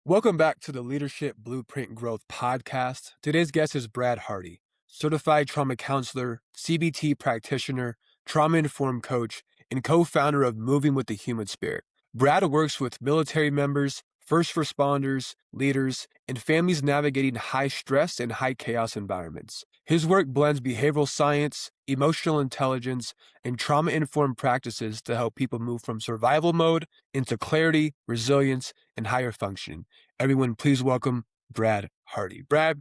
Welcome back to the Leadership Blueprint Growth Podcast. Today's guest is Brad Hardy, certified trauma counselor, CBT practitioner, trauma informed coach, and co founder of Moving with the Human Spirit. Brad works with military members, first responders, leaders, and families navigating high stress and high chaos environments. His work blends behavioral science, emotional intelligence, and trauma informed practices to help people move from survival mode into clarity, resilience, and higher functioning. Everyone, please welcome Brad Hardy. Brad,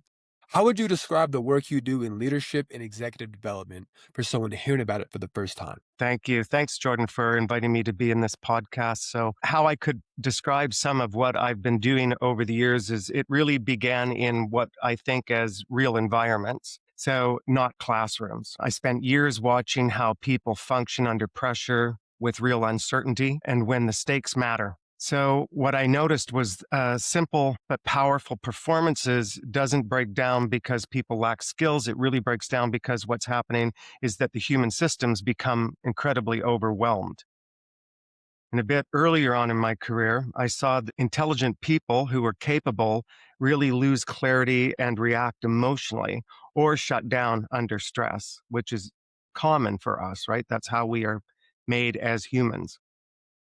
how would you describe the work you do in leadership and executive development for someone hearing about it for the first time? Thank you. Thanks, Jordan, for inviting me to be in this podcast. So, how I could describe some of what I've been doing over the years is it really began in what I think as real environments. So, not classrooms. I spent years watching how people function under pressure with real uncertainty and when the stakes matter. So what I noticed was simple but powerful performances doesn't break down because people lack skills. It really breaks down because what's happening is that the human systems become incredibly overwhelmed. And a bit earlier on in my career, I saw intelligent people who were capable really lose clarity and react emotionally or shut down under stress, which is common for us, right? That's how we are made as humans.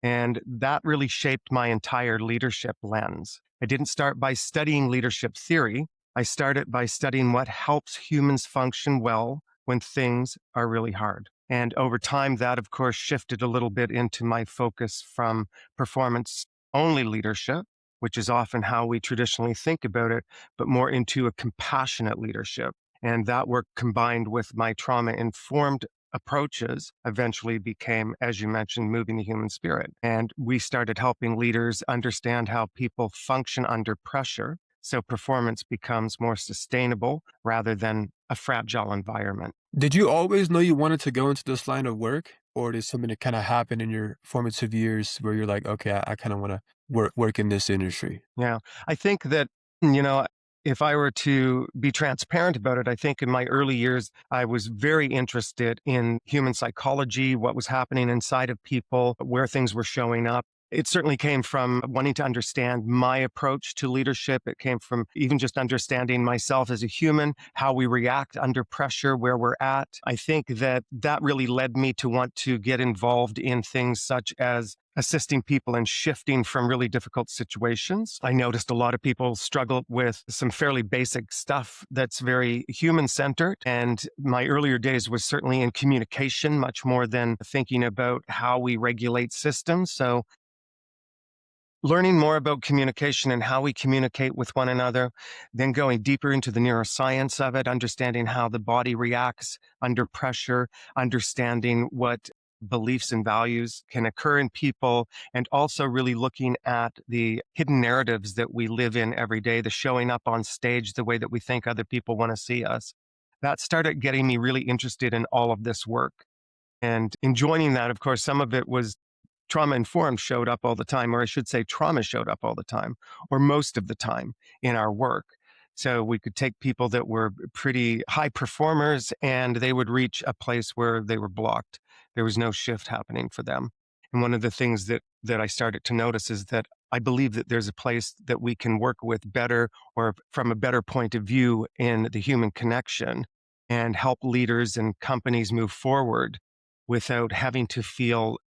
And that really shaped my entire leadership lens. I didn't start by studying leadership theory. I started by studying what helps humans function well when things are really hard. And over time, that of course shifted a little bit into my focus from performance only leadership, which is often how we traditionally think about it, but more into a compassionate leadership. And that work combined with my trauma informed approaches eventually became, as you mentioned, moving the human spirit. And we started helping leaders understand how people function under pressure. So performance becomes more sustainable rather than a fragile environment. Did you always know you wanted to go into this line of work, or did something that kind of happen in your formative years where you're like, okay, I kind of want to work in this industry? Yeah. I think that, you know, if I were to be transparent about it, I think in my early years, I was very interested in human psychology, what was happening inside of people, where things were showing up. It certainly came from wanting to understand my approach to leadership. It came from even just understanding myself as a human, how we react under pressure, where we're at. I think that that really led me to want to get involved in things such as assisting people in shifting from really difficult situations. I noticed a lot of people struggle with some fairly basic stuff that's very human centered. And my earlier days was certainly in communication, much more than thinking about how we regulate systems. So learning more about communication and how we communicate with one another, then going deeper into the neuroscience of it, understanding how the body reacts under pressure, understanding what beliefs and values can occur in people, and also really looking at the hidden narratives that we live in every day, the showing up on stage the way that we think other people want to see us. That started getting me really interested in all of this work. And in joining that, of course, some of it was trauma informed showed up all the time, or I should say, trauma showed up all the time, or most of the time in our work. So we could take people that were pretty high performers and they would reach a place where they were blocked. There was no shift happening for them. And one of the things that I started to notice is that I believe that there's a place that we can work with better or from a better point of view in the human connection and help leaders and companies move forward without having to feel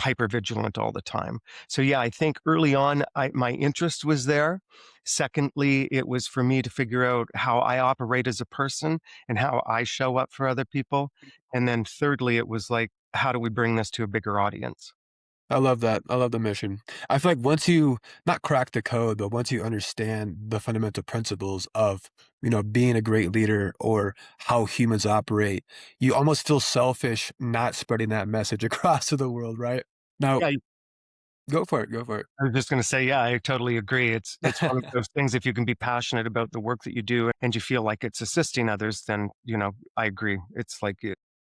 hypervigilant all the time. So yeah, I think early on, my interest was there. Secondly, it was for me to figure out how I operate as a person and how I show up for other people. And then thirdly, it was like, how do we bring this to a bigger audience? I love that. I love the mission. I feel like once you not crack the code, but once you understand the fundamental principles of, being a great leader or how humans operate, you almost feel selfish not spreading that message across to the world, right? Now, Yeah, go for it. Go for I was just going to say, yeah, I totally agree. It's one of it. those things. If you can be passionate about the work that you do and you feel like it's assisting others, then I agree. It's like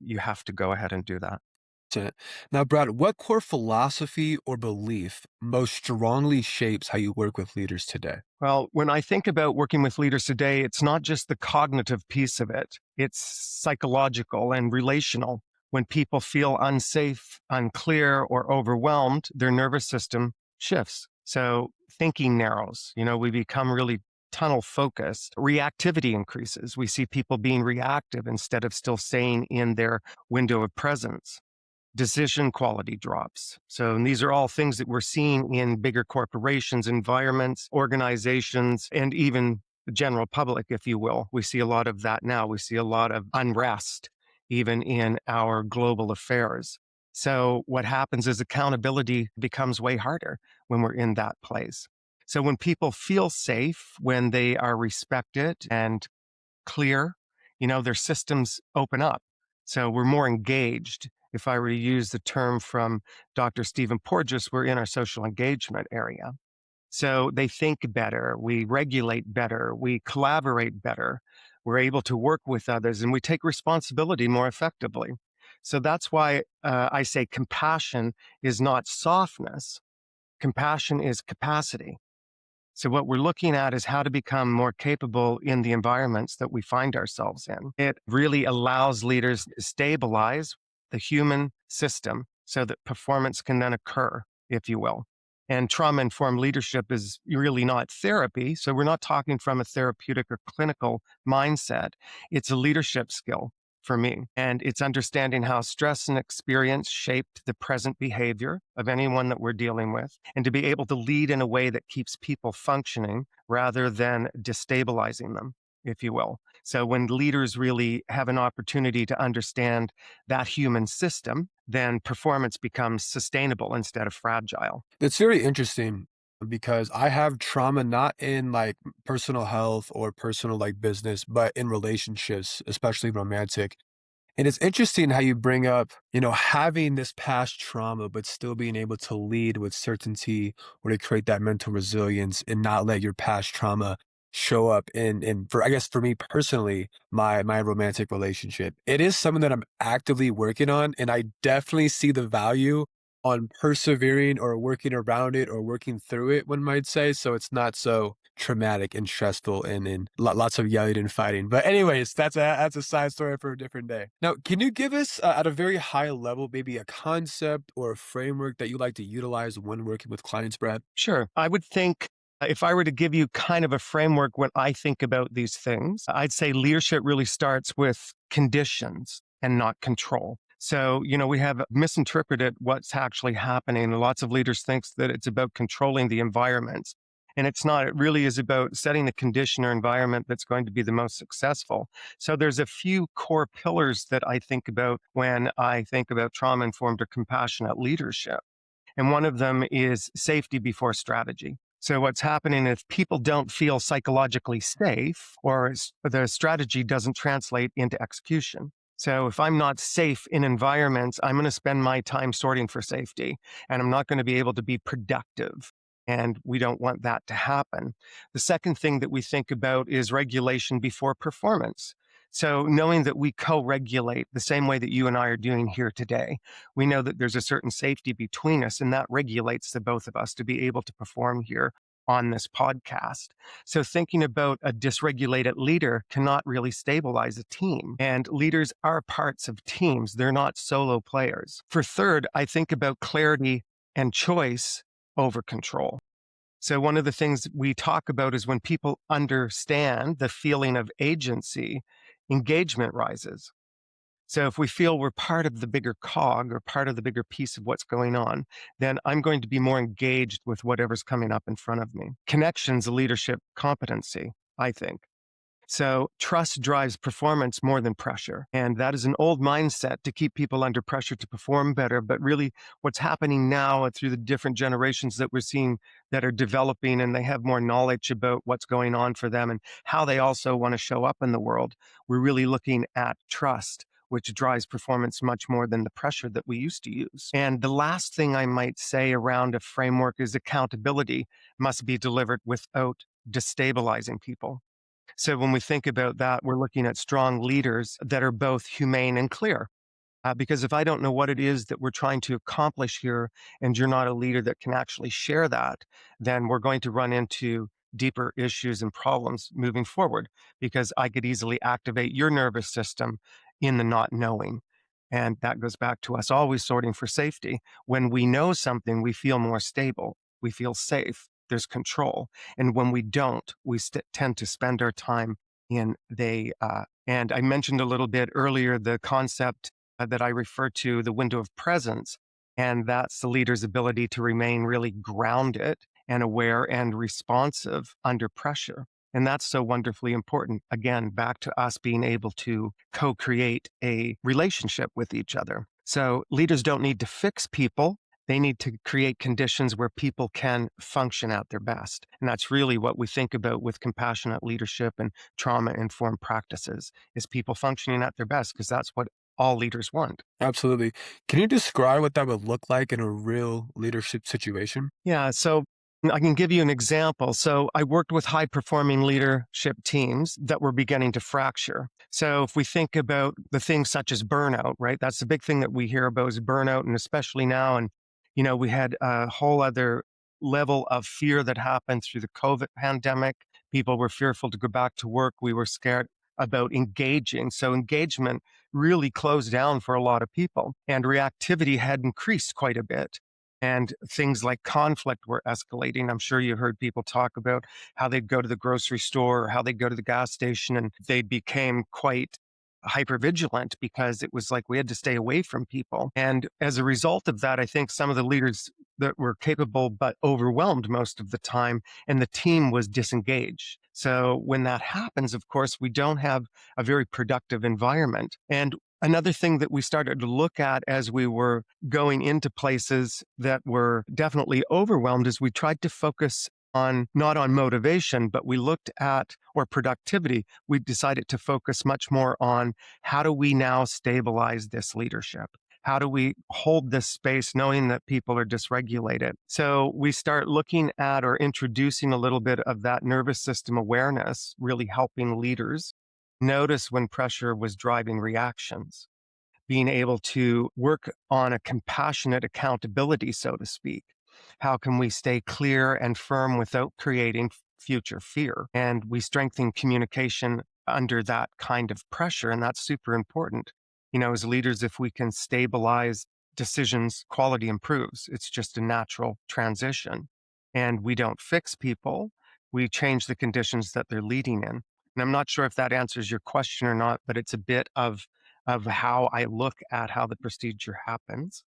you have to go ahead and do that. Now, Brad, what core philosophy or belief most strongly shapes how you work with leaders today? Well, when I think about working with leaders today, it's not just the cognitive piece of it, it's psychological and relational. When people feel unsafe, unclear, or overwhelmed, their nervous system shifts. So thinking narrows. We become really tunnel focused. Reactivity increases. We see people being reactive instead of still staying in their window of presence. Decision quality drops. So, and these are all things that we're seeing in bigger corporations, environments, organizations, and even the general public, if you will. We see a lot of that now. We see a lot of unrest, even in our global affairs. So, what happens is accountability becomes way harder when we're in that place. So, when people feel safe, when they are respected and clear, their systems open up. So we're more engaged. If I were to use the term from Dr. Stephen Porges, we're in our social engagement area. So they think better, we regulate better, we collaborate better, we're able to work with others, and we take responsibility more effectively. So that's why I say compassion is not softness, compassion is capacity. So, what we're looking at is how to become more capable in the environments that we find ourselves in. It really allows leaders to stabilize the human system so that performance can then occur, if you will. And trauma informed leadership is really not therapy. So, we're not talking from a therapeutic or clinical mindset. It's a leadership skill for me. And it's understanding how stress and experience shaped the present behavior of anyone that we're dealing with, and to be able to lead in a way that keeps people functioning rather than destabilizing them, if you will. So when leaders really have an opportunity to understand that human system, then performance becomes sustainable instead of fragile. It's very interesting because I have trauma not in like personal health or personal like business, but in relationships, especially romantic. And it's interesting how you bring up, having this past trauma, but still being able to lead with certainty or to create that mental resilience and not let your past trauma show up in for I guess for me personally, my romantic relationship. It is something that I'm actively working on, and I definitely see the value on persevering or working around it or working through it, one might say. So it's not so traumatic and stressful and lots of yelling and fighting. But anyways, that's a side story for a different day. Now, can you give us at a very high level maybe a concept or a framework that you like to utilize when working with clients, Brad? Sure. I would think if I were to give you kind of a framework when I think about these things, I'd say leadership really starts with conditions and not control. So, we have misinterpreted what's actually happening. Lots of leaders think that it's about controlling the environment. And it's not. It really is about setting the condition or environment that's going to be the most successful. So there's a few core pillars that I think about when I think about trauma informed or compassionate leadership. And one of them is safety before strategy. So what's happening if people don't feel psychologically safe, or the strategy doesn't translate into execution. So if I'm not safe in environments, I'm going to spend my time sorting for safety, and I'm not going to be able to be productive. And we don't want that to happen. The second thing that we think about is regulation before performance. So knowing that we co-regulate the same way that you and I are doing here today, we know that there's a certain safety between us, and that regulates the both of us to be able to perform here on this podcast. So thinking about a dysregulated leader cannot really stabilize a team. And leaders are parts of teams. They're not solo players. For third, I think about clarity and choice over control. So one of the things we talk about is when people understand the feeling of agency, engagement rises. So if we feel we're part of the bigger cog or part of the bigger piece of what's going on, then I'm going to be more engaged with whatever's coming up in front of me. Connection's a leadership competency, I think. So trust drives performance more than pressure. And that is an old mindset to keep people under pressure to perform better. But really, what's happening now through the different generations that we're seeing that are developing, and they have more knowledge about what's going on for them and how they also want to show up in the world, we're really looking at trust, which drives performance much more than the pressure that we used to use. And the last thing I might say around a framework is accountability must be delivered without destabilizing people. So when we think about that, we're looking at strong leaders that are both humane and clear. Because if I don't know what it is that we're trying to accomplish here, and you're not a leader that can actually share that, then we're going to run into deeper issues and problems moving forward, because I could easily activate your nervous system in the not knowing. And that goes back to us always sorting for safety. When we know something, we feel more stable, we feel safe. there's control. And when we don't, we tend to spend our time in and I mentioned a little bit earlier the concept that I refer to, the window of presence. And that's the leader's ability to remain really grounded and aware and responsive under pressure. And that's so wonderfully important. Again, back to us being able to co create a relationship with each other. So leaders don't need to fix people. They need to create conditions where people can function at their best. And that's really what we think about with compassionate leadership and trauma informed practices is people functioning at their best because that's what all leaders want. Absolutely. Can you describe what that would look like in a real leadership situation? Yeah, so I can give you an example. So I worked with high performing leadership teams that were beginning to fracture. So if we think about the things such as burnout, right? That's the big thing that we hear about is burnout, and especially now. And, we had a whole other level of fear that happened through the COVID pandemic. People were fearful to go back to work. We were scared about engaging. So engagement really closed down for a lot of people, and reactivity had increased quite a bit, and things like conflict were escalating. I'm sure you heard people talk about how they'd go to the grocery store or how they'd go to the gas station and they became quite hypervigilant because it was like we had to stay away from people. And as a result of that, I think some of the leaders that were capable but overwhelmed most of the time, and the team was disengaged. So when that happens, of course, we don't have a very productive environment. And another thing that we started to look at as we were going into places that were definitely overwhelmed is we tried to focus on not on motivation, but we looked at or productivity. We decided to focus much more on how do we now stabilize this leadership? How do we hold this space knowing that people are dysregulated? So we start looking at or introducing a little bit of that nervous system awareness, really helping leaders notice when pressure was driving reactions, being able to work on a compassionate accountability, so to speak. How can we stay clear and firm without creating future fear? And we strengthen communication under that kind of pressure. And that's super important. As leaders, if we can stabilize decisions, quality improves. It's just a natural transition. And we don't fix people, we change the conditions that they're leading in. And I'm not sure if that answers your question or not, but it's a bit of how I look at how the procedure happens.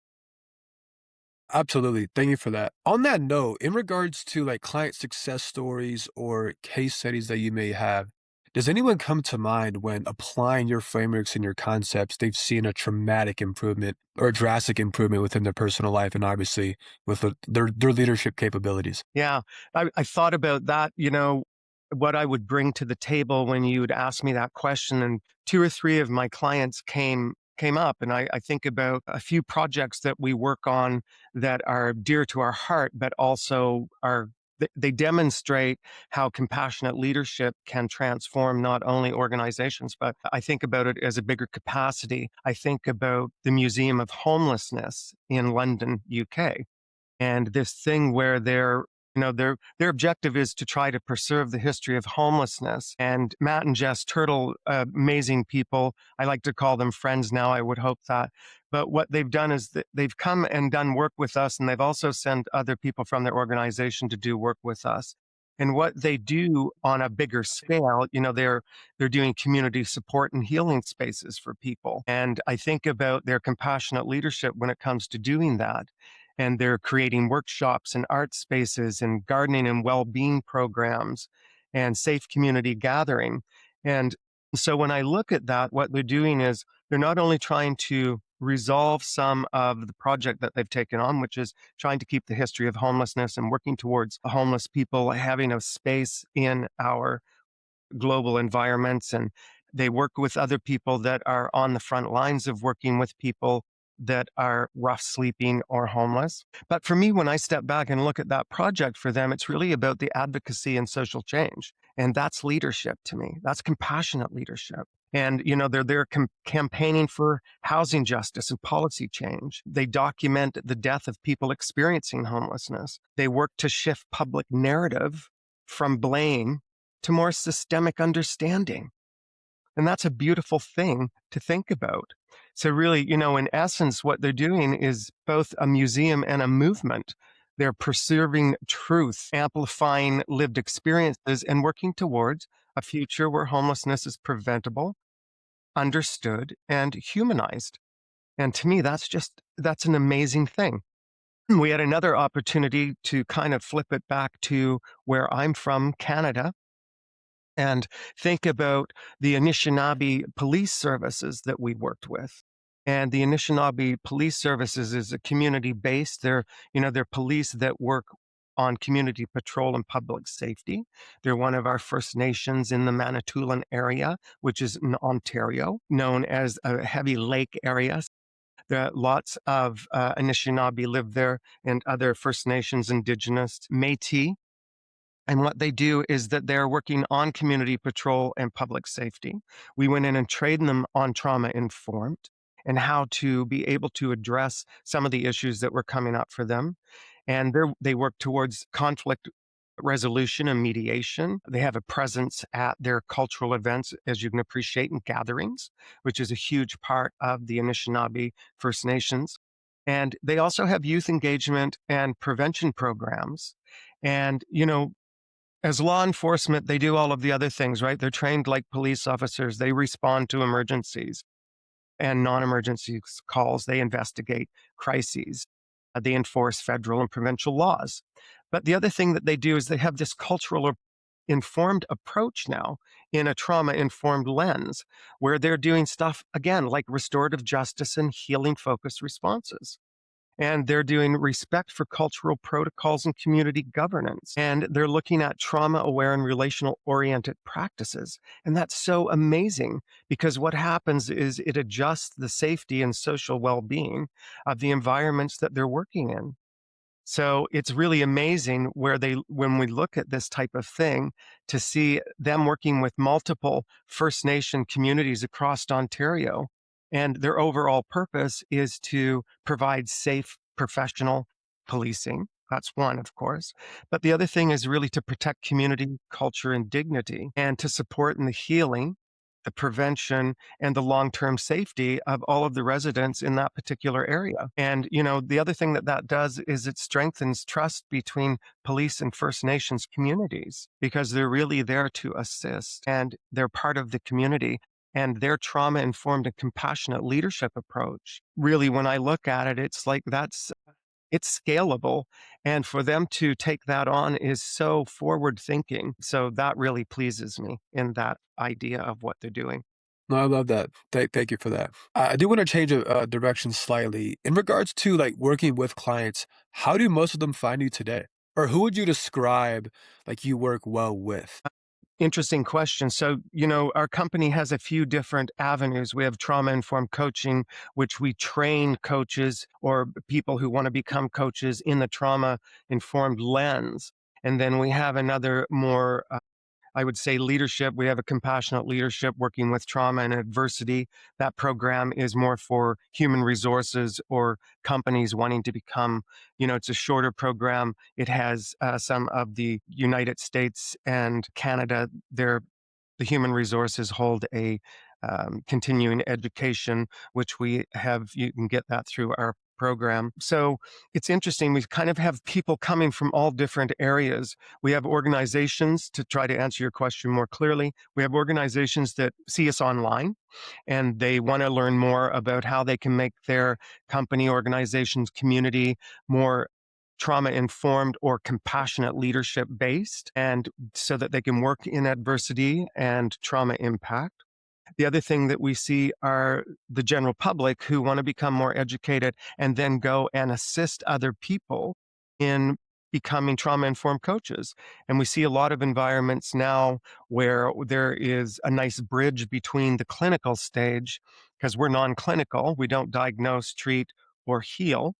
Absolutely. Thank you for that. On that note, in regards to like client success stories or case studies that you may have, does anyone come to mind when applying your frameworks and your concepts, they've seen a traumatic improvement or a drastic improvement within their personal life and obviously with their leadership capabilities? Yeah, I thought about that, what I would bring to the table when you would ask me that question. And two or three of my clients came up. And I think about a few projects that we work on that are dear to our heart, but also they demonstrate how compassionate leadership can transform not only organizations, but I think about it as a bigger capacity. I think about the Museum of Homelessness in London, UK, and this thing where their objective is to try to preserve the history of homelessness. And Matt and Jess Turtle, amazing people. I like to call them friends now. I would hope that. But what they've done is that they've come and done work with us, and they've also sent other people from their organization to do work with us. And what they do on a bigger scale, they're doing community support and healing spaces for people. And I think about their compassionate leadership when it comes to doing that, and they're creating workshops and art spaces and gardening and well-being programs and safe community gathering. And so when I look at that, what they're doing is they're not only trying to resolve some of the project that they've taken on, which is trying to keep the history of homelessness and working towards homeless people having a space in our global environments, and they work with other people that are on the front lines of working with people that are rough sleeping or homeless. But for me, when I step back and look at that project for them, it's really about the advocacy and social change. And that's leadership to me. That's compassionate leadership. And, they're campaigning for housing justice and policy change. They document the death of people experiencing homelessness. They work to shift public narrative from blame to more systemic understanding. And that's a beautiful thing to think about. So, really, in essence, what they're doing is both a museum and a movement They're preserving truth, amplifying lived experiences, and working towards a future where homelessness is preventable, understood, and humanized. And to me, that's an amazing thing. We had another opportunity to kind of flip it back to where I'm from, Canada, and think about the Anishinaabe police services that we worked with. And the Anishinaabe police services is a community based. They're police that work on community patrol and public safety. They're one of our First Nations in the Manitoulin area, which is in Ontario, known as a heavy lake area. There are lots of Anishinaabe live there and other First Nations, Indigenous, Métis. And what they do is that they're working on community patrol and public safety. We went in and trained them on trauma informed and how to be able to address some of the issues that were coming up for them. And they work towards conflict resolution and mediation. They have a presence at their cultural events, as you can appreciate, and gatherings, which is a huge part of the Anishinaabe First Nations. And they also have youth engagement and prevention programs. And, as law enforcement, they do all of the other things, right? They're trained like police officers. They respond to emergencies and non emergency calls. They investigate crises. They enforce federal and provincial laws. But the other thing that they do is they have this cultural informed approach now in a trauma informed lens where they're doing stuff, again, like restorative justice and healing focused responses. And they're doing respect for cultural protocols and community governance. And they're looking at trauma aware and relational oriented practices. And that's so amazing because what happens is it adjusts the safety and social well being of the environments that they're working in. So it's really amazing when we look at this type of thing, to see them working with multiple First Nation communities across Ontario. And their overall purpose is to provide safe, professional policing. That's one, of course. But the other thing is really to protect community, culture, and dignity, and to support in the healing, the prevention, and the long-term safety of all of the residents in that particular area. And, the other thing that does is it strengthens trust between police and First Nations communities because they're really there to assist and they're part of the community. And their trauma informed and compassionate leadership approach, really, when I look at it, it's like it's scalable. And for them to take that on is so forward thinking. So that really pleases me in that idea of what they're doing. No, I love that. Thank you for that. I do want to change direction slightly. In regards to like working with clients, how do most of them find you today? Or who would you describe like you work well with? Interesting question. So, our company has a few different avenues. We have trauma informed coaching, which we train coaches or people who want to become coaches in the trauma informed lens. And then we have another more I would say leadership. We have a compassionate leadership working with trauma and adversity. That program is more for human resources or companies wanting to become, it's a shorter program. It has some of the United States and Canada. The human resources hold a continuing education, which we have. You can get that through our program. So it's interesting. We kind of have people coming from all different areas. We have organizations, to try to answer your question more clearly. We have organizations that see us online and they want to learn more about how they can make their company, organizations, community more trauma informed or compassionate leadership based, and so that they can work in adversity and trauma impact. The other thing that we see are the general public who want to become more educated and then go and assist other people in becoming trauma informed coaches. And we see a lot of environments now where there is a nice bridge between the clinical stage, because we're non clinical, we don't diagnose, treat, or heal.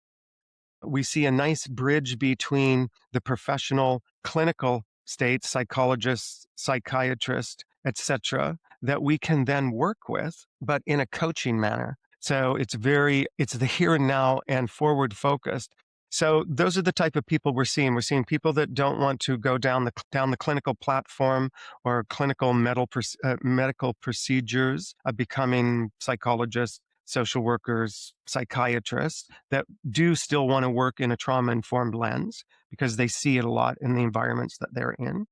We see a nice bridge between the professional clinical state, psychologists, psychiatrists, etc., that we can then work with, but in a coaching manner. So it's the here and now and forward focused. So those are the type of people we're seeing. We're seeing people that don't want to go down the clinical platform or clinical medical procedures of becoming psychologists, social workers, psychiatrists that do still want to work in a trauma informed lens because they see it a lot in the environments that they're in.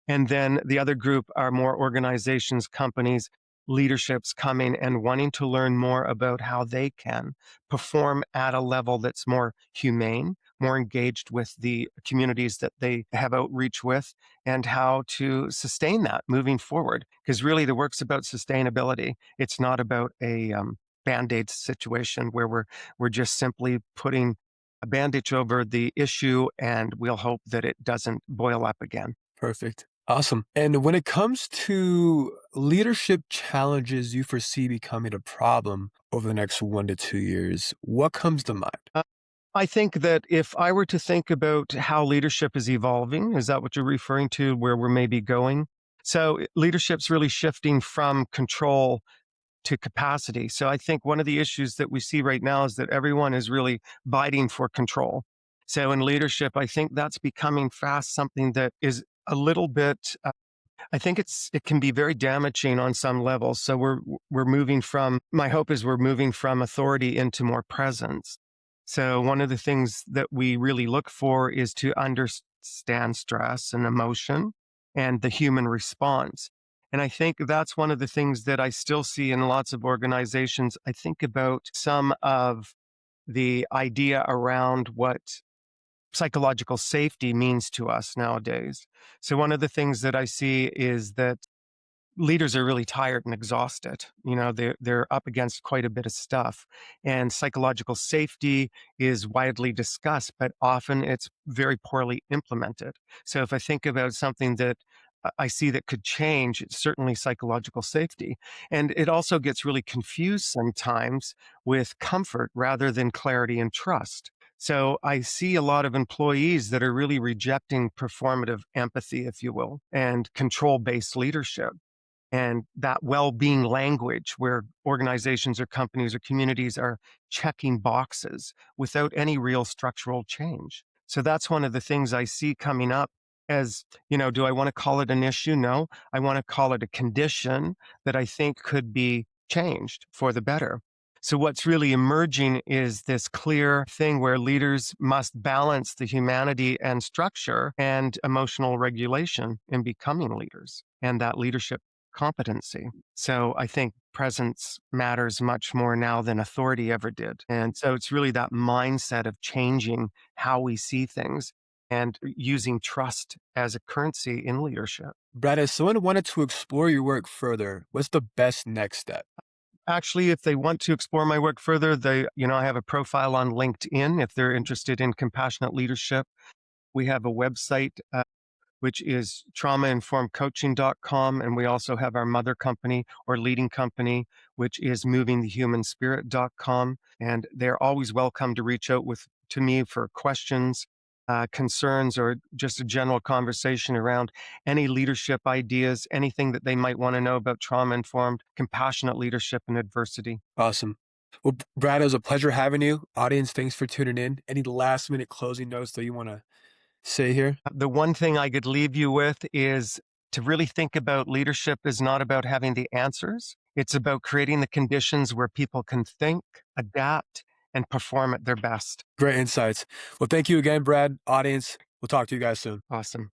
And then the other group are more organizations, companies, leaderships coming and wanting to learn more about how they can perform at a level that's more humane, more engaged with the communities that they have outreach with, and how to sustain that moving forward. Because really, the work's about sustainability. It's not about a band-aid situation where we're just simply putting a bandage over the issue and we'll hope that it doesn't boil up again. Perfect. Awesome. And when it comes to leadership challenges you foresee becoming a problem over the next 1 to 2 years, what comes to mind? Uh, I think that if I were to think about how leadership is evolving, is that what you're referring to, where we're maybe going? So leadership's really shifting from control to capacity. So I think one of the issues that we see right now is that everyone is really biting for control. So in leadership, I think that's becoming fast something that is a little bit I think it can be very damaging on some levels. So we're moving from my hope is we're moving from authority into more presence. So one of the things that we really look for is to understand stress and emotion and the human response. And I think that's one of the things that I still see in lots of organizations. I think about some of the idea around what psychological safety means to us nowadays. So one of the things that I see is that leaders are really tired and exhausted. You know, they're up against quite a bit of stuff. And psychological safety is widely discussed, but often it's very poorly implemented. So if I think about something that I see that could change, it's certainly psychological safety. And it also gets really confused sometimes with comfort rather than clarity and trust. So I see a lot of employees that are really rejecting performative empathy, if you will, and control based leadership and that well-being language where organizations or companies or communities are checking boxes without any real structural change. So that's one of the things I see coming up as, do I want to call it an issue? No, I want to call it a condition that I think could be changed for the better. So what's really emerging is this clear thing where leaders must balance the humanity and structure and emotional regulation in becoming leaders and that leadership competency. So I think presence matters much more now than authority ever did. And so it's really that mindset of changing how we see things and using trust as a currency in leadership. Brad, if someone wanted to explore your work further, what's the best next step? Actually, if they want to explore my work further, I have a profile on LinkedIn if they're interested in compassionate leadership. We have a website which is traumainformedcoaching.com. And we also have our mother company or leading company, which is movingthehumanspirit.com. And they're always welcome to reach out to me for questions, concerns, or just a general conversation around any leadership ideas, anything that they might want to know about trauma informed, compassionate leadership and adversity. Awesome. Well, Brad, it was a pleasure having you. Audience, thanks for tuning in. Any last minute closing notes that you want to say here? The one thing I could leave you with is to really think about leadership is not about having the answers. It's about creating the conditions where people can think, adapt, and perform at their best. Great insights. Well, thank you again, Brad. Audience, we'll talk to you guys soon. Awesome.